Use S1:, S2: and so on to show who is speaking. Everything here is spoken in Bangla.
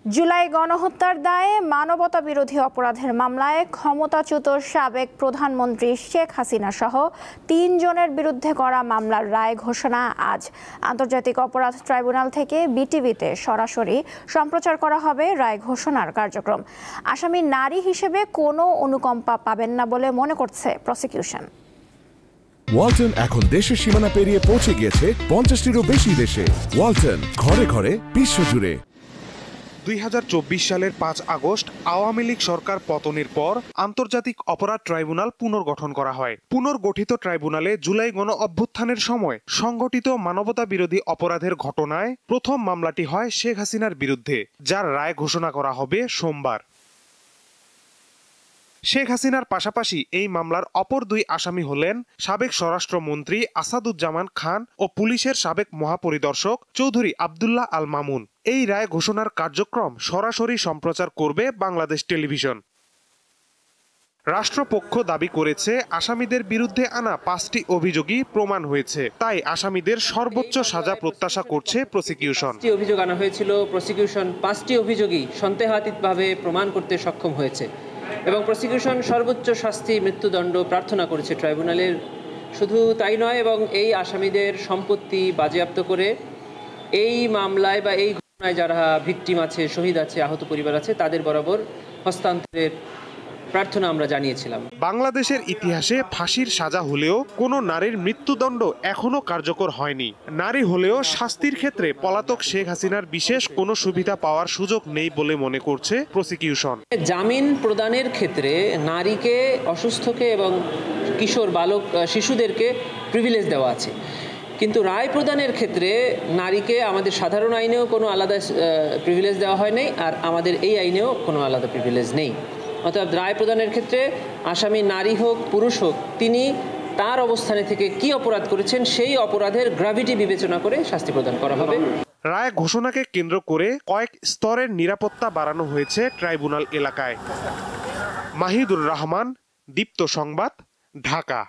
S1: জুলাই গণহত্যার দায়ে মানবতা বিরোধী অপরাধের মামলায় ক্ষমতাচ্যুত সাবেক প্রধানমন্ত্রী শেখ হাসিনা সহ ৩ জনের বিরুদ্ধে করা মামলার রায় ঘোষণা আজ। আন্তর্জাতিক অপরাধ ট্রাইব্যুনাল থেকে বিটিভিতে সরাসরি সম্প্রচার করা হবে রায় ঘোষণার কার্যক্রম। আসামি নারী হিসেবে কোনো অনুকম্পা পাবেন না বলে মনে করছে প্রসিকিউশন।
S2: ওয়ালটন এখন দেশের সীমানা পেরিয়ে পৌঁছে গিয়েছে ৫০টিরও বেশি দেশে। ওয়ালটন, ঘরে ঘরে বিশ্বজুড়ে।
S3: ২০২৪ সালের ৫ আগস্ট আওয়ামী লীগ সরকার পতনের পর আন্তর্জাতিক অপরাধ ট্রাইব্যুনাল পুনর্গঠন করা হয়। পুনর্গঠিত ট্রাইব্যুনালে জুলাই গণ অভ্যুত্থানের সময় সংগঠিত মানবতা বিরোধী অপরাধের ঘটনায় প্রথম মামলাটি হয় শেখ হাসিনার বিরুদ্ধে, যার রায় ঘোষণা করা হবে সোমবার। শেখ হাসিনার পাশাপাশি এই মামলার অপর ২ আসামি হলেন সাবেক স্বরাষ্ট্রমন্ত্রী আসাদুজ্জামান খান ও পুলিশের সাবেক মহাপরিদর্শক চৌধুরী আব্দুল্লাহ আল মামুন। এই রায় ঘোষণার কার্যক্রম সরাসরি সম্প্রচার করবে বাংলাদেশ টেলিভিশন। রাষ্ট্রপক্ষ দাবি করেছে, আসামিদের বিরুদ্ধে আনা ৫টি অভিযোগই প্রমাণ হয়েছে, তাই আসামিদের সর্বোচ্চ সাজা প্রত্যাশা করছে প্রসিকিউশন।
S4: অভিযোগ আনা হয়েছিল, প্রসিকিউশন 5টি অভিযোগই সন্দেহাতীতভাবে প্রমাণ করতে সক্ষম হয়েছে এবং প্রসিকিউশন সর্বোচ্চ শাস্তি মৃত্যুদণ্ড প্রার্থনা করেছে ট্রাইব্যুনালের। শুধু তাই নয়, এবং এই আসামিদের সম্পত্তি বাজেয়াপ্ত করে এই মামলায় বা এই ঘটনায় যারা ভিকটিম আছে, শহীদ আছে, আহত পরিবার আছে, তাদের বরাবর হস্তান্তরের প্রার্থনা আমরা জানিয়েছিলাম।
S3: বাংলাদেশের ইতিহাসে ফাঁসির সাজা হলেও কোনো নারীর মৃত্যুদণ্ড এখনো কার্যকর হয়নি। নারী হলেও শাস্তির ক্ষেত্রে পলাতক শেখ হাসিনার বিশেষ কোনো সুবিধা পাওয়ার সুযোগ নেই বলে মনে করছে প্রসিকিউশন।
S4: জামিন প্রদানের ক্ষেত্রে নারীকে, অসুস্থকে এবং কিশোর বালক শিশুদেরকে প্রিভিলেজ দেওয়া আছে, কিন্তু রায় প্রদানের ক্ষেত্রে নারীকে আমাদের সাধারণ আইনেও কোনো আলাদা প্রিভিলেজ দেওয়া হয় নাই, আর আমাদের এই আইনেও কোনো আলাদা প্রিভিলেজ নেই। অর্থাৎ রায় প্রদানের ক্ষেত্রে আসামি নারী হোক পুরুষ হোক, তিনি তার অবস্থানে থেকে কি অপরাধ করেছেন সেই অপরাধের গ্র্যাভিটি বিবেচনা করে শাস্তি প্রদান করা হবে।
S3: রায় ঘোষণাকে কেন্দ্র করে কয়েক স্তরের নিরাপত্তা বাড়ানো হয়েছে ট্রাইব্যুনাল এলাকায়। মাহিদুর রহমান, দীপ্ত সংবাদ, ঢাকা।